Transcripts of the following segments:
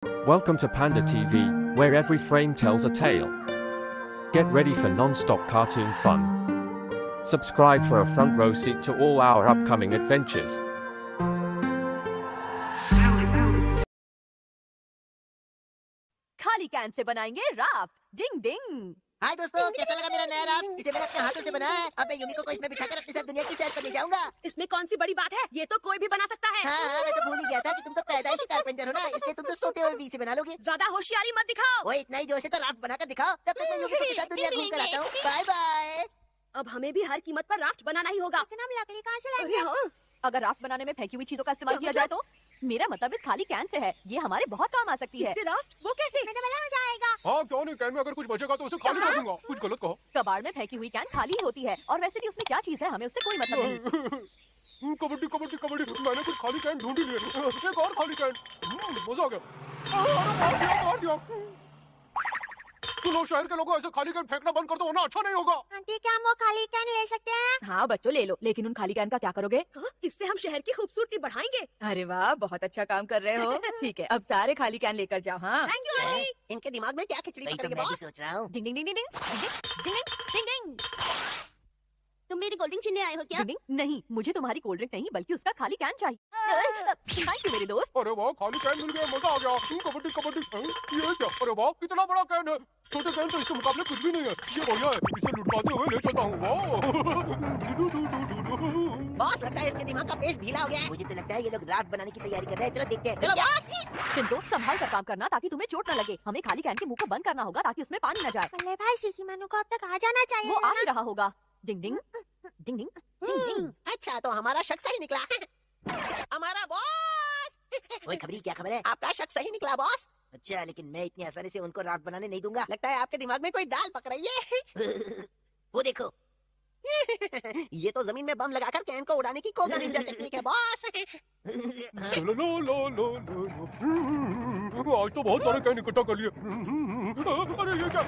Welcome to Panda TV, where every frame tells a tale. Get ready for non-stop cartoon fun. Subscribe for a front row seat to all our upcoming adventures. खाली can say बनाएंगे raft. डिंग डिंग। हाय दोस्तों, कैसा लगा मेरा नया raft? इसे मैंने अपने हाथों से बनाया है। अब मैं यूमिको को इसमें बिठाकर अपने साथ दुनिया की सैर पर ले जाऊंगा। इसमें कौन सी बड़ी बात है? ये तो कोई भी बना सकता है। हाँ, मैं तो भूल ही गया था कि तुम तो पैदाइशी कारपेंटर हो ना, इसलिए तुम तो सोते हुए भी इसे बना लोगे। ज्यादा होशियारी मत दिखाओ। वो इतना ही जोश है तो राफ्ट बनाकर दिखाओ, तब तक मैं यूमिको के साथ दुनिया घूम कर आता हूँ। Bye bye. अब हमें भी हर कीमत पर राफ्ट बनाना ही होगा। लकड़ी कहाँ से अरे हाँ, अगर राफ्ट बनाने में फेंकी हुई चीजों का इस्तेमाल किया जाए तो? मेरा मतलब इस खाली कैन से है, ये हमारे बहुत काम आ सकती है। इससे राफ्ट? वो कैसे? मजा आएगा। हाँ क्यों नहीं, कैन में अगर कुछ बचेगा तो उसे खाली कर दूंगा। कुछ गलत कहो। कबाड़ में फेंकी हुई कैन खाली होती है, और वैसे भी उसमें क्या चीज है, हमें उससे कोई मतलब नहीं। कबड्डी कबड्डी कबड्डी, मैंने कुछ खाली कैन ढूंढ ही लिए। एक और खाली कैन। मजा आ गया। मार दिया। सुनो, शहर के लोगों, ऐसे खाली कैन फेंकना बंद कर दो, वरना अच्छा नहीं होगा। आंटी, क्या हम वो खाली कैन ले सकते हैं? हाँ बच्चों, ले लो, लेकिन उन खाली कैन का क्या करोगे? इससे हम शहर की खूबसूरती बढ़ाएंगे। अरे वाह, बहुत अच्छा काम कर रहे हो। ठीक है, अब सारे खाली कैन लेकर जाओ। हाँ, थैंक यू। इनके दिमाग में क्या खिचड़ी पक रही है बॉस? सोच रहा हूँ। डिंग डिंग डिंग डिंग डिंग डिंग डिंग डिंग। तुम मेरी कोल्ड ड्रिंक छीनने आए हो क्या? डिंग डिंग, नहीं, मुझे तुम्हारी कोल्ड ड्रिंक नहीं बल्कि उसका खाली कैन चाहिए। थैंक यू मेरे दोस्त। अरे वाह, खाली कैन मिल गया, मजा आ गया। कबड्डी कबड्डी। ये क्या? अरे वाह, कितना बड़ा कैन है। छोटे कैन तो इसके मुकाबले कुछ भी नहीं है। ये बढ़िया है, इसे लुढ़काते हुए ले चलता हूँ। बॉस, लगता है इसके दिमाग का पेस्ट ढीला हो गया है। मुझे तो लगता है ये लोग राफ्ट बनाने की तैयारी कर रहे हैं। चलो देखते हैं। चलो बॉस। शिंजो, संभाल कर काम करना ताकि तुम्हें चोट न लगे। हमें खाली कैन के मुंह को बंद करना होगा ताकि उसमें पानी न जाए। अरे भाई, शिशिमानु को अब तक आ जाना चाहिए। वो आ ही रहा होगा। डिंग डिंग डिंग डिंग डिंग डिंग। अच्छा, तो हमारा शक सही निकला। हमारा बॉस। ओए खबरी, क्या खबर है? आपका शक सही निकला बॉस। अच्छा, लेकिन मैं इतनी आसानी से उनको राफ्ट बनाने नहीं दूंगा। लगता है आपके दिमाग में कोई दाल पक रही है। वो देखो। ये तो जमीन में बम लगाकर कैन को उड़ाने की कोगा निंजा टेक्निक है बॉस। आज तो बहुत सारे कैन इकट्ठा कर लिए। अरे ये क्या?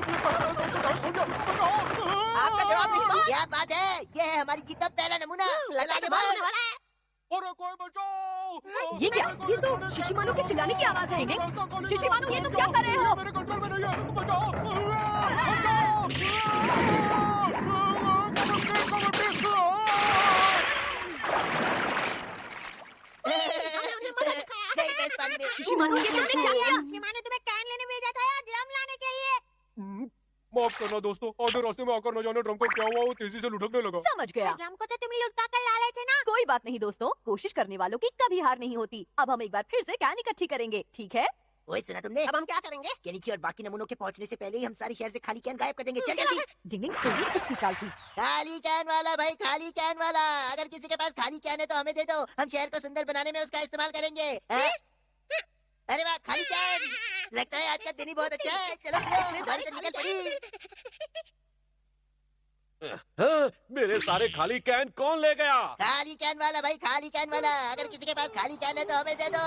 आपका जवाब नहीं बॉस। क्या बात है? ये है हमारी जीत का पहला नमूना। लगा के बॉस। अरे कोई बचाओ! ये क्या? ये तो शिशिमानु के चिल्लाने की आवाज है। शिशिमानु, ये तुम क्या कर रहे हो? मेरे कंट्रोल में नहीं है, बचाओ! शिशिमानु, ये तुमने क्या किया? शिशिमानु तुम्हें कैन लेने भेजा था या ड्रम लाने के लिए? माफ करना दोस्तों, आधे रास्ते में आकर न जाने ड्रम को क्या हुआ, वो तेजी से लुढ़कने लगा। समझ गया। ड्रम को तो तुम ही लुढ़का कर ला रहे थे ना। कोई बात नहीं दोस्तों, कोशिश करने वालों की कभी हार नहीं होती। अब हम एक बार फिर से कैन इकट्ठी करेंगे, ठीक है? ओए सुना तुमने? अब हम क्या करेंगे? केनिची और बाकी नमूनों के पहुंचने से पहले ही हम सारी शहर से खाली कैन गायब कर देंगे। चल जल्दी। डिंग डिंग, तो ये इसकी चाल थी। खाली कैन वाला भाई, खाली कैन वाला, अगर किसी के पास खाली कैन है तो हमें दे दो। हम शहर को सुंदर बनाने में उसका इस्तेमाल करेंगे। अरे वाह, खाली कैन। लगता है आज का दिन ही बहुत अच्छा है। चलो हमारी तो निकल पड़ी। हाँ, मेरे सारे खाली कैन कौन ले गया? खाली कैन वाला भाई, खाली कैन वाला, अगर किसी के पास खाली कैन है तो हमें दे दो।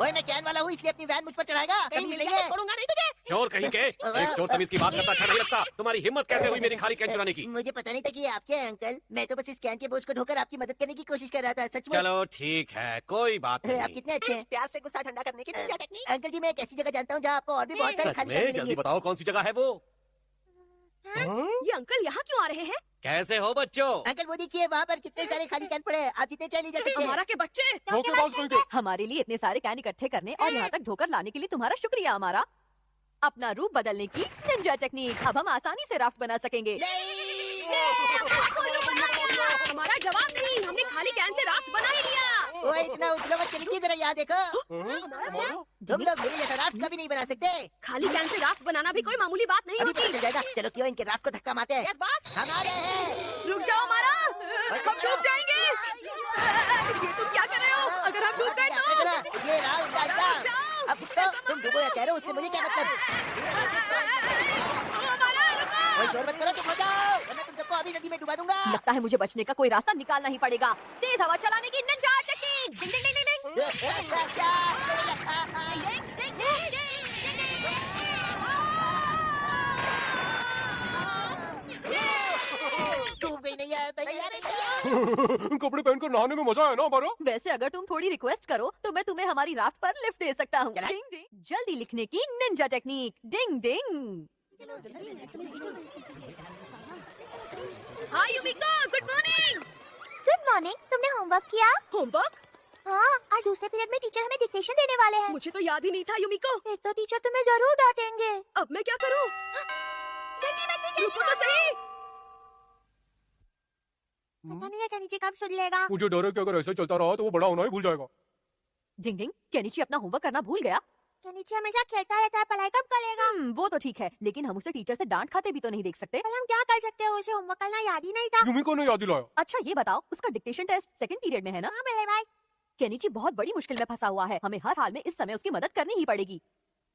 ओए, मैं कैन वाला हूँ, इसलिए अपनी वैन मुझ पर चढ़ाएगा। कभी मिलेंगे। छोड़ूंगा नहीं तुझे। चोर कहीं के? एक चोर तमीज की बात करता अच्छा नहीं लगता। तुम्हारी हिम्मत कैसे हुई मेरी खाली कैन चुराने की? मुझे पता नहीं था कि ये आपके हैं अंकल। मैं तो बस इस कैन के बोझ को ढोकर आपकी मदद करने की कोशिश कर रहा था। सच में। चलो ठीक है, कोई बात आप नहीं। कितने अच्छे हैं। प्यार से गुस्सा ठंडा करने की टेक्निक। अंकल जी, मैं एक ऐसी जगह जानता हूँ जहाँ आपको और भी बहुत सारे सच खाली में? कैन जल्दी मिलेंगे। बताओ कौन सी जगह है वो? ये अंकल यहाँ क्यों आ रहे हैं? कैसे हो बच्चों? अंकल वो देखिए, वहाँ पर कितने सारे खाली कैन पड़े हैं। आप जितने चले जा सकते हैं। हमारा के बच्चे, धोखेबाज कहीं के। हमारे लिए इतने सारे कैन इकट्ठे करने और यहाँ तक ढोकर लाने के लिए तुम्हारा शुक्रिया। हमारा अपना रूप बदलने की निंजा टेक्निक, अब हम आसानी से राफ्ट बना सकेंगे। हमारा जवाब नहीं, हमने खाली कैन से राफ्ट बना ही लिया। वो इतना उछलो मत, चलिए जरा यहाँ देखो। तुम लोग मेरे जैसा राफ्ट कभी नहीं बना सकते। खाली कैन से राफ्ट बनाना भी कोई मामूली बात नहीं अभी पता होती। चल जाएगा। चलो क्यों इनके राफ्ट को धक्का मारते हैं। हमारे हैं। रुक जाओ हमारा, हम डूब जाएंगे। ये तुम क्या कर रहे हो? अगर हम डूब गए तो? ये रहा उसका अंजाम। अब तो तुम डूबो या तैरो, उससे मुझे क्या मतलब। कोई शोर मत करो, चुप हो जाओ, वरना तुम सबको अभी नदी में डुबा दूंगा। लगता है मुझे बचने का कोई रास्ता निकालना ही पड़ेगा। तेज हवा चलाने की निंजा टेक्निक। डिंग डिंग डिंग डिंग डिंग। डूब गई नहीं है। कपड़े पहनकर नहाने में मजा आया ना हमारा। वैसे अगर तुम थोड़ी रिक्वेस्ट करो तो मैं तुम्हें हमारी राफ्ट पर लिफ्ट दे सकता हूँ। चला। डिंग डिंग। जल्दी लिखने की निंजा टेक्निक। डिंग डिंग। हाय युमिको, गुड मॉर्निंग। Good morning. तुमने होमवर्क किया? होमवर्क? हाँ, आज दूसरे पीरियड में टीचर हमें डिक्टेशन देने वाले हैं। मुझे तो याद ही नहीं था युमिको। फिर तो टीचर तुम्हें जरूर डांटेंगे। अब मैं क्या करूँ? घंटी बजनी चाहिए। रुको तो सही। पता नहीं है केनिची कब सुन लेगा। मुझे डर है कि अगर ऐसे चलता रहा तो वो बड़ा होना ही भूल जाएगा। डिंग डिंग। केनिची अपना होमवर्क करना भूल गया। केनिची हमेशा खेलता रहता है, पढ़ाई कब करेगा? वो तो ठीक है, लेकिन हम उसे टीचर से डांट खाते भी तो नहीं देख सकते। पर हम क्या कर सकते हैं, उसे होमवर्क करना याद ही नहीं था। युमिको ने याद दिलाया। अच्छा ये बताओ, उसका डिक्टेशन टेस्ट सेकंड पीरियड में है ना? हाँ मेरे भाई। केनिची बहुत बड़ी मुश्किल में फंसा हुआ है, हमें हर हाल में इस समय उसकी मदद करनी ही पड़ेगी।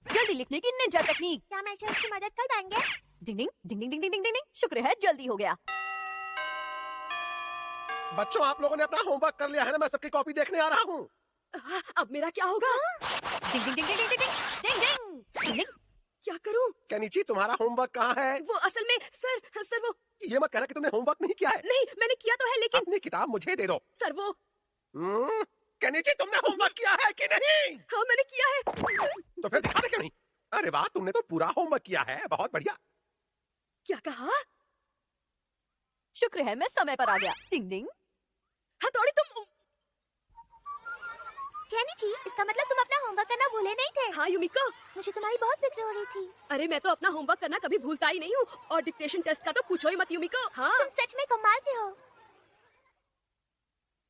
जल्दी लिखने की निंजा टेक्निक। क्या मैं इसे उसकी मदद कर पाएंगे? डिंग डिंग डिंग डिंग डिंग डिंग डिंग। शुक्र है जल्दी हो गया। बच्चों, आप लोगों ने अपना होमवर्क कर लिया है ना? मैं सबकी कॉपी देखने आ रहा हूँ। अब मेरा क्या होगा? डिंग डिंग डिंग डिंग डिंग डिंग डिंग डिंग। क्या करूं? केनिची, तुम्हारा होमवर्क कहाँ है? वो असल में सर वो ये मत कहना कि तुमने होमवर्क नहीं किया है। नहीं, मैंने किया तो है लेकिन अपनी किताब मुझे दे दो। सर वो केनिची, तुमने होमवर्क किया है कि नहीं? हाँ मैंने किया है। तो फिर दिखा दे क्यों नहीं? अरे वाह, तुमने तो पूरा होमवर्क किया है, बहुत बढ़िया। क्या कहा? शुक्र है मैं समय पर आ गया। डिंग डिंग। हथौड़ी तुम। केनिची, इसका मतलब तुम अपना होमवर्क करना भूले नहीं थे। हाँ युमिको, मुझे तुम्हारी बहुत फिक्र हो रही थी। अरे मैं तो अपना होमवर्क करना कभी भूलता ही नहीं हूँ, और डिक्टेशन टेस्ट का तो पूछो ही मत युमिको। हाँ तुम सच में कमाल के हो।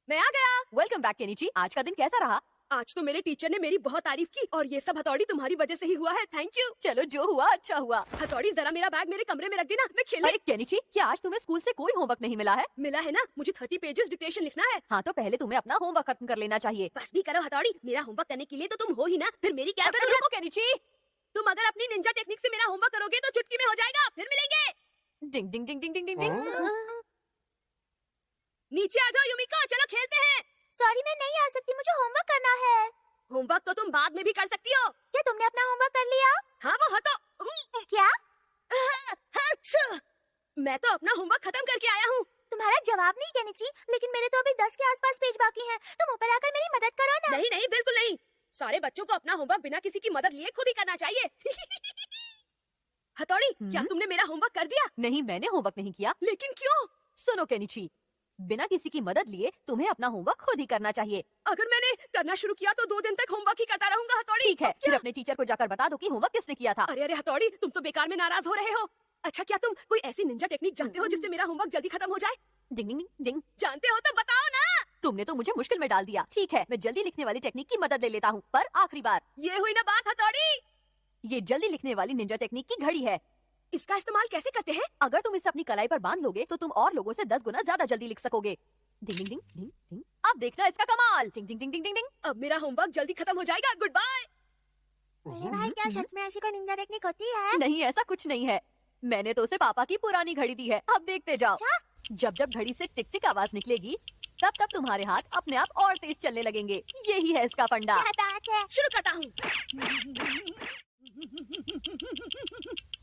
मैं आ गया। Welcome back Kenichi. आज का दिन कैसा रहा? आज तो मेरे टीचर ने मेरी बहुत तारीफ की, और ये सब हथौड़ी तुम्हारी वजह से ही हुआ है। Thank you. चलो जो हुआ अच्छा हुआ। हथौड़ी जरा मेरा बैग मेरे कमरे में रख देना, मैं खेलने। अरे केनिची, क्या आज तुम्हें स्कूल से कोई होमवर्क नहीं मिला है? मिला है ना, मुझे 30 पेजेस डिक्टेशन लिखना है। हाँ तो पहले तुम्हें अपना होमवर्क खत्म कर लेना चाहिए। बस भी करो हथौड़ी, मेरा होमवर्क करने के लिए तो तुम हो ही ना, फिर मेरी क्या जरूरत? रुको केनिची, तुम अगर अपनी निंजा टेक्निक से मेरा होमवर्क करोगे तो चुटकी में हो जाएगा। फिर मिलेंगे। डिंग डिंग डिंग डिंग डिंग डिंग डिंग। नीचे आ जाओ युमिको, चलो खेलते हैं। सॉरी, मैं नहीं आ सकती, मुझे होमवर्क करना है। होमवर्क तो तुम बाद में भी कर सकती हो। क्या तुमने अपना होमवर्क कर लिया? हाँ वो हथौ। क्या? अच्छा, मैं तो अपना होमवर्क खत्म करके आया हूँ। तुम्हारा जवाब नहीं केनिची, लेकिन मेरे तो अभी 10 के आसपास पेज बाकी हैं। तुम ऊपर आकर मेरी मदद करो ना। नहीं नहीं, बिल्कुल नहीं। सारे बच्चों को अपना होमवर्क बिना किसी की मदद लिए खुद ही करना चाहिए। हथौड़ी, क्या तुमने मेरा होमवर्क कर दिया? नहीं, मैंने होमवर्क नहीं किया। लेकिन क्यों? सुनो केनिची, बिना किसी की मदद लिए तुम्हें अपना होमवर्क खुद ही करना चाहिए। अगर मैंने करना शुरू किया तो 2 दिन तक होमवर्क ही करता रहूंगा हथौड़ी। ठीक है, फिर अपने टीचर को जाकर बता दो कि होमवर्क किसने किया था। अरे अरे हथौड़ी, तुम तो बेकार में नाराज हो रहे हो। अच्छा, क्या तुम कोई ऐसी निंजा टेक्निक जानते हो जिससे मेरा होमवर्क जल्दी खत्म हो जाए? डिंग डिंग डिंग। जानते हो तो बताओ ना। तुमने तो मुझे मुश्किल में डाल दिया। ठीक है, मैं जल्दी लिखने वाली टेक्निक की मदद ले लेता हूँ, पर आखिरी बार। ये हुई ना बात हथौड़ी। ये जल्दी लिखने वाली निंजा टेक्निक की घड़ी है। इसका इस्तेमाल कैसे करते हैं? अगर तुम इसे अपनी कलाई पर बांध लोगे तो तुम और लोगों से 10 गुना ज्यादा जल्दी लिख सकोगे। डिंग डिंग डिंग डिंग डिंग। अब देखना इसका कमाल। डिंग डिंग डिंग डिंग डिंग डिंग। अब मेरा होमवर्क जल्दी खत्म हो जाएगा। Good bye. अरे भाई, क्या सच में ऐसी कोई निंजा टेक्निक होती है? नहीं, ऐसा कुछ नहीं है। मैंने तो उसे पापा की पुरानी घड़ी दी है। अब देखते जाओ। जब जब घड़ी से टिक टिक आवाज निकलेगी, तब तब तुम्हारे हाथ अपने आप और तेज चलने लगेंगे। यही है इसका फंडा। क्या बात है? शुरू करता हूँ।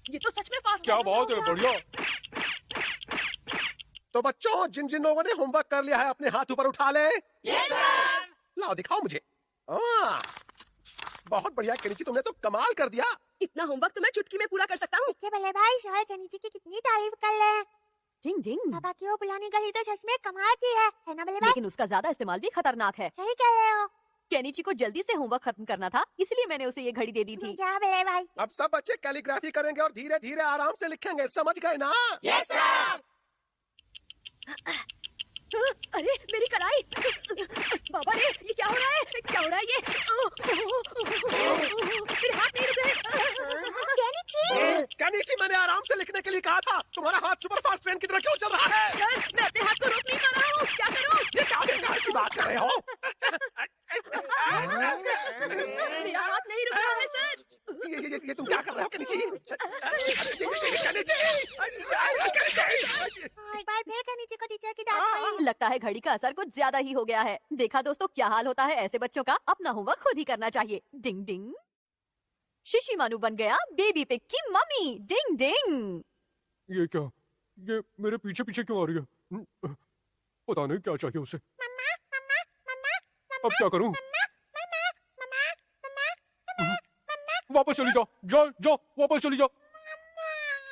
ये तो सच में फास्ट। क्या बात है, बढ़िया। तो बच्चों, जिन जिन लोगों ने होमवर्क कर लिया है अपने हाथ ऊपर उठा ले। लाओ दिखाओ मुझे। बहुत बढ़िया केनिची, तुमने तो कमाल कर दिया। इतना होमवर्क तो मैं चुटकी में पूरा कर सकता हूँ। देखिए बल्ले भाई, शहर केनिची की कितनी तारीफ कर ले। जिंग जिंग। पापा की वो पुरानी घड़ी तो सच में कमाल की है ना बल्ले भाई? लेकिन उसका ज्यादा इस्तेमाल भी खतरनाक है। सही कह रहे हो। केनिची को जल्दी से होमवर्क खत्म करना था, इसलिए मैंने उसे ये घड़ी दे दी थी। क्या बल्ले भाई? अब सब बच्चे कैलीग्राफी करेंगे और धीरे धीरे आराम से लिखेंगे, समझ गए ना? Yes sir. अरे मेरी कलाई। बाबा रे, ये क्या हो रहा है? क्या हो रहा है ये? मेरे हाथ नहीं रुक रहे। केनिची, मैंने आराम से लिखने के लिए कहा था। तुम्हारा हाथ सुपर फास्ट ट्रेन की तरह क्यों चल रहा है? सर, मैं अपने हाथ को रोक नहीं पा रहा हूँ, क्या करूँ? ये क्या बेकार की बात कर रहे हो? मेरा हाथ नहीं रुक रहा है सर। ये तुम क्या कर रहे हो केनिची? एक बार फिर केनिची को टीचर की डांट पड़ी। लगता है घड़ी का असर कुछ ज्यादा ही हो गया है। देखा दोस्तों, क्या हाल होता है ऐसे बच्चों का। अपना होमवर्क खुद ही करना चाहिए। डिंग डिंग। शिशी मानू बन गया बेबी पिग की मम्मी। डिंग डिंग। ये क्या? ये मेरे पीछे पीछे क्यों आ रही है? पता नहीं क्या चाहिए उसे। अब क्या करूं? वापस चली जाओ, जाओ जाओ, वापस चली जाओ।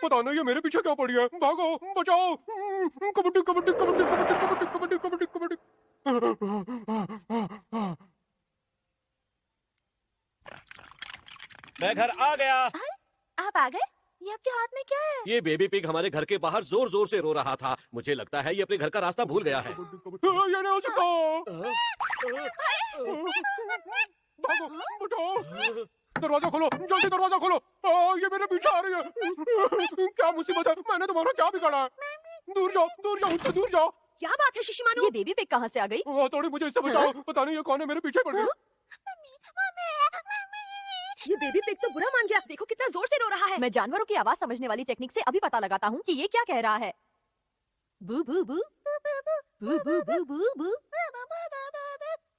पता नहीं ये मेरे पीछे क्या पड़ी है। भागो, बचाओ। कबड्डी कबड्डी कबड्डी कबड्डी कबड्डी कबड्डी कबड्डी कबड्डी। मैं घर आ गया। आप आ गए? ये आपके हाथ में क्या है? ये बेबी पिग हमारे घर के बाहर जोर जोर से रो रहा था। मुझे लगता है ये अपने घर का रास्ता भूल गया है। ये नहीं हो सकता। भागो, बचाओ। दरवाजा खोलो, जल्दी दरवाजा खोलो। ये मेरे पीछे आ रही है। क्या मुसीबत है? मैंने तुम्हारा क्या बिगाड़ा है? दूर जाओ, दूर जाओ, मुझसे दूर जाओ। क्या बात है शिशिमानु? ये बेबी पिग कहाँ से आ गई? थोड़ी मुझे इससे बचाओ। पता नहीं ये कौन है, मेरे पीछे पड़ गई। ये बेबी पिग तो बुरा मान गया। देखो कितना जोर से रो रहा है। मैं जानवरों की आवाज समझने वाली टेक्निक से अभी पता लगाता हूँ कि ये क्या कह रहा है। बू बू बू बू बू बू बू बू।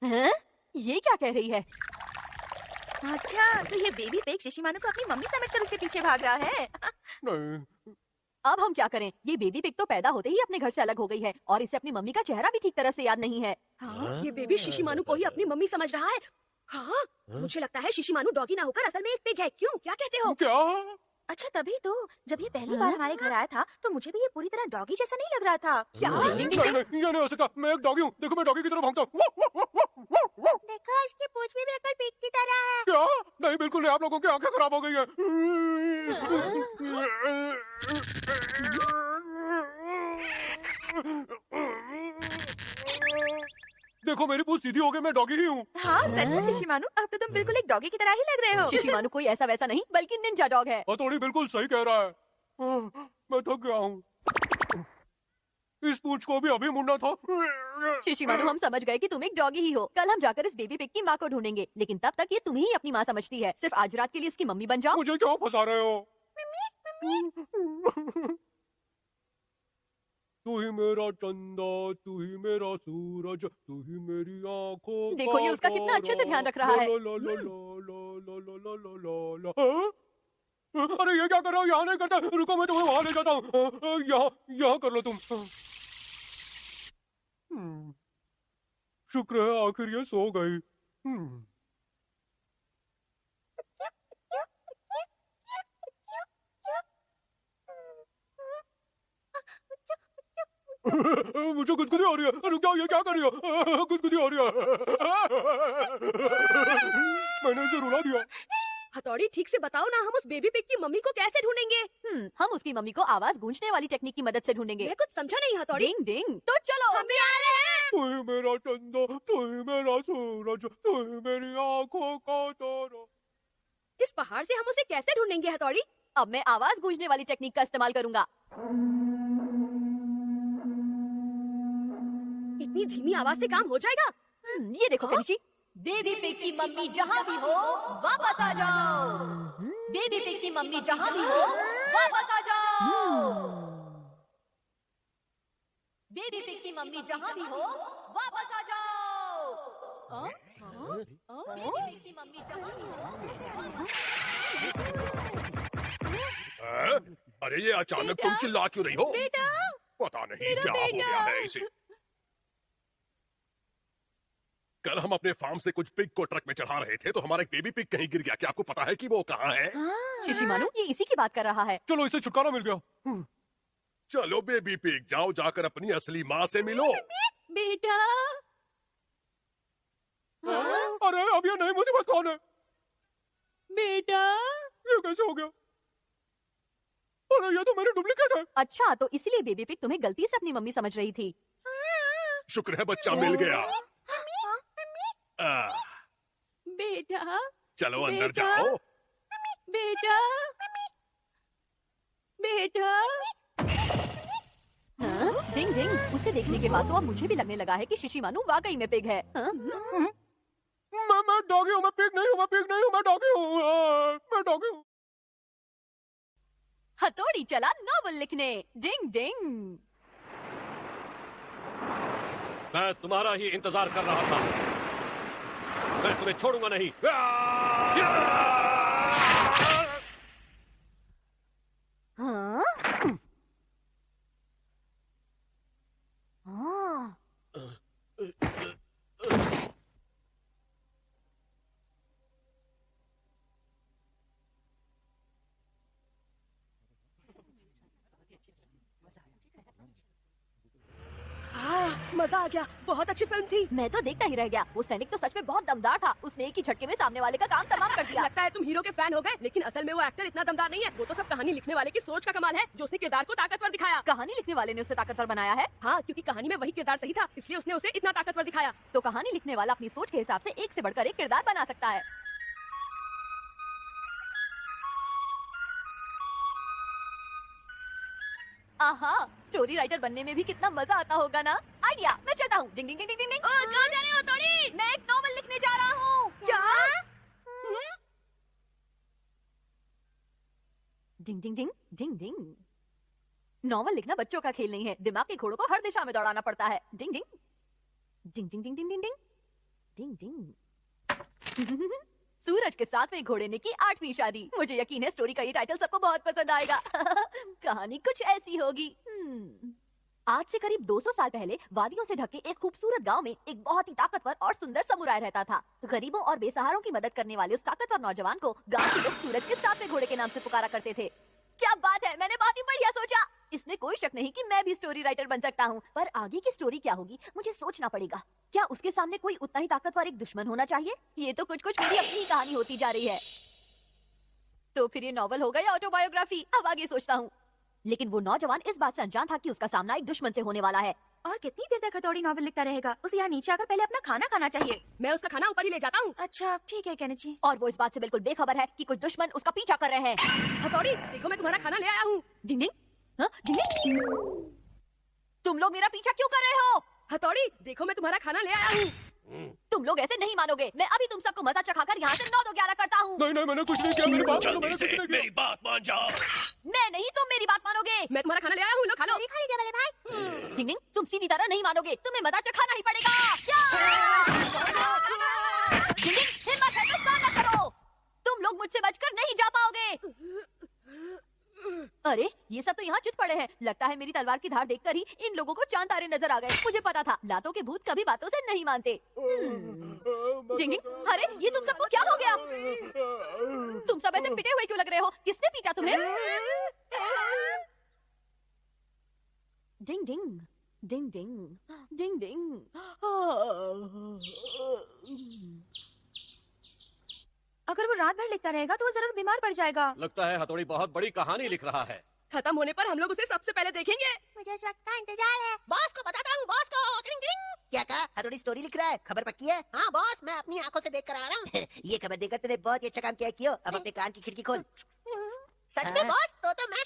हैं? ये क्या कह रही है? अच्छा, तो ये बेबी पिग शिशिमानु को अपनी मम्मी समझकर उसके पीछे भाग रहा है। नहीं। अब हम क्या करें? ये बेबी पिग तो पैदा होते ही अपने घर से अलग हो गई है और इसे अपनी मम्मी का चेहरा भी ठीक तरह से याद नहीं है। हाँ, ये बेबी शिशिमानु को ही अपनी मम्मी समझ रहा है। हाँ, मुझे लगता है शिशिमानु डॉगी ना होकर असल में एक पिग है। क्यों? क्या कहते हो? क्या? अच्छा, तभी तो जब ये पहली बार हमारे घर आया था तो मुझे भी ये पूरी तरह डॉगी जैसा नहीं लग रहा था। क्या? नहीं, ये नहीं हो सकता। मैं एक डॉगी हूँ। देखो मैं डॉगी की तरह भागता हूँ। देखो इसकी पूंछ भी बिल्कुल पिग की तरह है। क्या? नहीं, बिल्कुल नहीं। आप लोगों की आंखें खराब हो गई है। देखो मेरी पूंछ सीधी हो गई। मैं डॉगी ही हूँ। हाँ, सच में शिशिमानु, अब तो तुम बिल्कुल एक डॉगी की तरह ही लग रहे हो। शिशिमानु कोई ऐसा वैसा नहीं बल्कि निंजा डॉग है। हथौड़ी बिल्कुल सही कह रहा है। मैं थक गया हूँ। इस पूंछ को भी अभी मुड़ना था। शिशिमानु, हम समझ गए कि तुम एक डॉगी ही हो। कल हम जाकर इस बेबी पिग की माँ को ढूंढेंगे, लेकिन तब तक ये तुम्हें ही अपनी माँ समझती है। सिर्फ आज रात के लिए इसकी मम्मी बन जाओ। मुझे क्यों फंसा रहे हो? तू ही मेरा चंदा, तू ही मेरा सूरज, तू ही मेरी आंखों देखो ये उसका कितना अच्छे से ध्यान रख रहा है। अरे ये क्या कर रहे हो? यहाँ नहीं करता। रुको, मैं तुम्हें वहां ले जाता हूँ। यहाँ कर लो तुम। शुक्र है आखिर ये सो गई। मुझे गुदगुदी हो रही है। रुक जाओ, ये क्या कर रही हो? गुदगुदी हो रही है। मैंने इसे रुला दिया। हथौड़ी, ठीक से बताओ ना, हम उस बेबी पिग की मम्मी को कैसे ढूंढेंगे? हम उसकी मम्मी को आवाज गूंजने वाली टेक्निक की मदद से ढूंढेंगे। मैं कुछ समझा नहीं हथौड़ी। डिंग डिंग। तो चलो, हम भी आ रहे हैं। तू ही मेरा चंदा, तू ही मेरा सूरज, तू ही मेरी आंखों का तारा। इस पहाड़ से हम उसे कैसे ढूंढेंगे हथौड़ी? अब मैं आवाज गूंजने वाली टेक्निक का इस्तेमाल करूंगा। इतनी धीमी आवाज से काम हो जाएगा? ये देखो केनिची, बेबी पिग की मम्मी जहाँ भी हो वापस आ जाओ। बेबी पिग की मम्मी जहाँ भी हो वापस आ जाओ। बेबी पिग की मम्मी जहाँ भी हो वापस आ जाओ। बेबी पिग की मम्मी जहाँ भी हो। अरे ये अचानक तुम चिल्ला क्यों रही हो? बेटा, पता नहीं क्या हो गया है इसे। कल हम अपने फार्म से कुछ पिग को ट्रक में चढ़ा रहे थे तो हमारा एक बेबी पिग कहीं गिर गया। क्या आपको पता है कि वो कहाँ है? शिशिमानु, ये इसी की बात कर रहा है। चलो इसे छुटकारा मिल गया। चलो बेबी पिग, जाओ जाकर अपनी असली माँ से मिलो। बेटा। अरे अब ये नई मुसीबत कौन है? बेटा। ये कैसे हो गया? अरे ये तो मेरी डुप्लीकेट है। अच्छा, तो इसलिए बेबी पिग तुम्हें गलती से अपनी मम्मी समझ रही थी। शुक्र है बच्चा मिल गया। बेटा। चलो अंदर जाओ। बेटा। बेटा। जिंग जिंग, उसे देखने के बाद तो अब मुझे भी लगने लगा है कि शिशिमानु वाकई में पिग है। मैं डॉगी हूँ। मैं पिग नहीं हूँ। मैं पिग नहीं हूँ। मैं डॉगी हूँ। मैं डॉगी हूँ। हथौड़ी चला नॉवल लिखने। डिंग डिंग। मैं तुम्हारा ही इंतजार कर रहा था। मैं तुम्हें छोड़ूंगा नहीं। हाँ? मजा आ गया, बहुत अच्छी फिल्म थी। मैं तो देखता ही रह गया। वो सैनिक तो सच में बहुत दमदार था। उसने एक ही झटके में सामने वाले का काम तमाम कर दिया। लगता है तुम हीरो के फैन हो गए, लेकिन असल में वो एक्टर इतना दमदार नहीं है। वो तो सब कहानी लिखने वाले की सोच का कमाल है, जो उसने किरदार को ताकतवर दिखाया। कहानी लिखने वाले ने उसे ताकतवर बनाया है? हाँ, क्योंकि कहानी में वही किरदार सही था, इसलिए उसने उसे इतना ताकतवर दिखाया। तो कहानी लिखने वाला अपनी सोच के हिसाब से एक से बढ़कर एक किरदार बना सकता है। आहा, स्टोरी राइटर बनने में भी कितना मजा आता होगा ना। आइडिया, मैं चलता हूँ। डिंग डिंग डिंग डिंग डिंग। कहाँ जा रहे हो थोड़ी? मैं एक नॉवल लिखने जा रहा हूँ। क्या? डिंग डिंग डिंग डिंग डिंग। नॉवल लिखना बच्चों का खेल नहीं है। दिमाग के घोड़ों को हर दिशा में दौड़ाना पड़ता है। डिंग डिंग डिंग डिंग डिंग डिंग डिंग डिंग डिंग। सूरज के 7वें घोड़े ने की 8वीं शादी। मुझे यकीन है स्टोरी का ये टाइटल सबको बहुत पसंद आएगा। कहानी कुछ ऐसी होगी। आज से करीब 200 साल पहले वादियों से ढके एक खूबसूरत गांव में एक बहुत ही ताकतवर और सुंदर समुराय रहता था। गरीबों और बेसहारों की मदद करने वाले उस ताकतवर नौजवान को गांव के लोग सूरज के 7वें घोड़े के नाम से पुकारा करते थे। क्या बात है, मैंने बहुत ही बढ़िया सोचा। इसमें कोई शक नहीं कि मैं भी स्टोरी राइटर बन सकता हूँ। पर आगे की स्टोरी क्या होगी मुझे सोचना पड़ेगा। क्या उसके सामने कोई उतना ही ताकतवर एक दुश्मन होना चाहिए? ये तो कुछ कुछ मेरी अपनी ही कहानी होती जा रही है। तो फिर ये नॉवल होगा या ऑटोबायोग्राफी? अब आगे सोचता हूँ। लेकिन वो नौजवान इस बात से अनजान था कि उसका सामना एक दुश्मन से होने वाला है। और कितनी देर तक हथौड़ी नॉवल लिखता रहेगा? उसे यहाँ नीचे आकर पहले अपना खाना खाना चाहिए। मैं उसका खाना ऊपर ही ले जाता हूँ। अच्छा ठीक है केनिची। और वो इस बात से बिल्कुल बेखबर है कि कुछ दुश्मन उसका पीछा कर रहे हैं। हथौड़ी, देखो मैं तुम्हारा खाना ले आया हूँ। डिंग डिंग। हाँ, डिंग डिंग। तुम लोग मेरा पीछा क्यों कर रहे हो? हथौड़ी, देखो मैं तुम्हारा खाना ले आया हूँ। तुम लोग ऐसे नहीं मानोगे। मैं अभी तुम सबको मजा चखाकर यहाँ से 9 2 11 करता हूँ। नहीं नहीं, मैंने कुछ नहीं किया। मेरी बात सुनो, मैंने जल्दी कुछ से नहीं किया। मेरी बात मान जाओ। मैं नहीं, तुम मेरी बात मानोगे। मैं तुम्हारा खाना ले आया हूँ, लो खा लो। खा लीजिए बड़े भाई। डिंग डिंग, तुम सीधी तरह नहीं मानोगे। तुम्हें मजा चखाना ही पड़ेगा। डिंग डिंग, हिम्मत है तो सामना करो। तुम लोग मुझसे बचकर नहीं जा पाओगे। अरे ये सब तो यहाँ चित पड़े हैं। लगता है मेरी तलवार की धार देखकर ही इन लोगों को चांद तारे नजर आ गए। मुझे पता था लातों के भूत कभी बातों से नहीं मानते। डिंग डिंग, अरे ये तुम सबको क्या हो गया? तुम सब ऐसे पिटे हुए क्यों लग रहे हो? किसने पीटा तुम्हें? डिंग डिंग डिंग डिंग डिंग डिंग। अगर वो रात भर लिखता रहेगा तो वो जरूर बीमार पड़ जाएगा। लगता है हथौड़ी बहुत बड़ी कहानी लिख रहा है। खत्म होने पर हम लोग उसे सबसे पहले देखेंगे। मुझे इस वक्त का इंतजार है। बॉस को बताता हूँ, बॉस को। टिंग टिंग। क्या कहा? हथौड़ी स्टोरी लिख रहा है? खबर पक्की है? हाँ बॉस, मैं अपनी आंखों से देख कर आ रहा हूँ। ये खबर देकर तूने बहुत ही अच्छा काम किया कियो। अब अपने कान की खिड़की खोल। सच में बॉस? तो मैं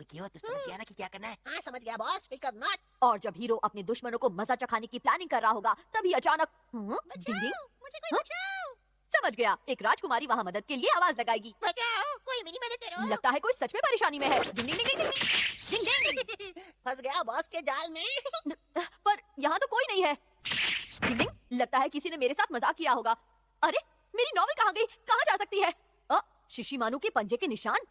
क्यों? तू समझ गया ना कि क्या करना है? हाँ समझ गया बॉस, फिकर मत। और जब हीरो अपने दुश्मनों को मजा चखाने की प्लानिंग कर रहा होगा तभी अचानक डिंग डिंग। मुझे कोई बचाओ। समझ गया, एक राजकुमारी वहाँ मदद के लिए आवाज लगाएगी। बचाओ, कोई मेरी मदद करो। लगता है कोई सच में परेशानी में है। डिंग डिंग डिंग डिंग डिंग डिंग। फंस गया बॉस के जाल में। पर यहाँ तो कोई नहीं है। डिंग डिंग, लगता है किसी ने मेरे साथ मजाक किया होगा। अरे मेरी नॉवेल कहाँ गई? कहाँ जा सकती है? शिशिमानु के पंजे के निशान।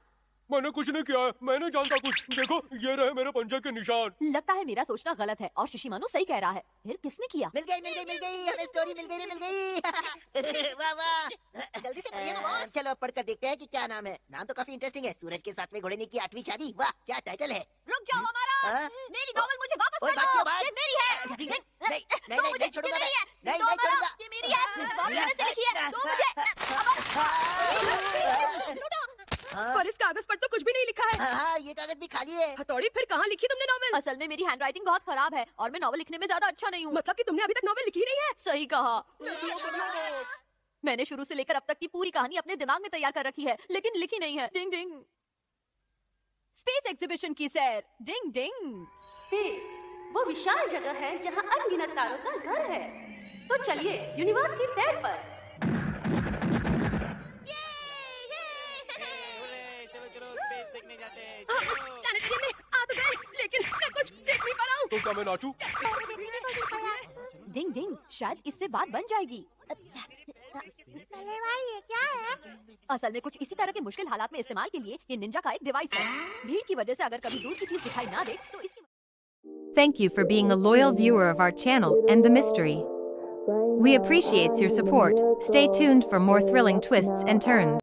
मैंने कुछ नहीं किया है। मैं नहीं जानता कुछ। देखो ये रहे मेरे पंजे के निशान। लगता है मेरा सोचना गलत है और शिशिमानु सही कह रहा है। फिर किसने किया? मिल गई मिल गई मिल गई, हमें स्टोरी मिल गई, मिल गई। वाह वाह, जल्दी से पढ़िए ना बॉस। चलो अब पढ़कर देखते हैं कि क्या नाम है। नाम तो काफी इंटरेस्टिंग है। सूरज के 7वें घोड़े ने की 8वीं शादी। वाह क्या टाइटल है। रुक जाओ हमारा, मेरी नॉवेल मुझे वापस ओए, कर बात क्यों दो। बात? ये मेरी है। नहीं नहीं नहीं छोड़ूंगा मैं। नहीं नहीं छोड़ूंगा। ये मेरी है। मैंने बहुत मेहनत से लिखी है। दो मुझे। पर इस कागज पर तो कुछ भी नहीं लिखा है। हाँ ये कागज भी खाली है। हथौड़ी, फिर कहाँ लिखी तुमने नॉवेल? असल में मेरी हैंडराइटिंग बहुत खराब है और मैं नॉवेल लिखने में ज्यादा अच्छा नहीं हूँ। मतलब कि तुमने अभी तक नॉवेल लिखी नहीं है? सही कहा। मैंने शुरू से लेकर अब तक की पूरी कहानी अपने दिमाग में तैयार कर रखी है, लेकिन लिखी नहीं है। डिंग डिंग। स्पेस एग्जीबिशन की सैर। डिंग डिंग। स्पेस वो विशाल जगह है जहाँ अनगिनत तारों का घर है। तो चलिए यूनिवर्स की सैर पर। प्लैनेटेरियम में आ तो गए, लेकिन मैं कुछ देख नहीं पा रहा हूँ। तो क्या मैं नाचूं? डिंग डिंग, शायद इससे बात बन जाएगी। बड़े भाई ये क्या है? असल में कुछ इसी तरह के मुश्किल हालात में इस्तेमाल के लिए ये निंजा का एक डिवाइस है। भीड़ की वजह से अगर कभी दूर की चीज दिखाई ना दे तो इसकी Thank you for being a loyal viewer of our channel and the mystery. We appreciate your support. Stay tuned for more thrilling twists and turns.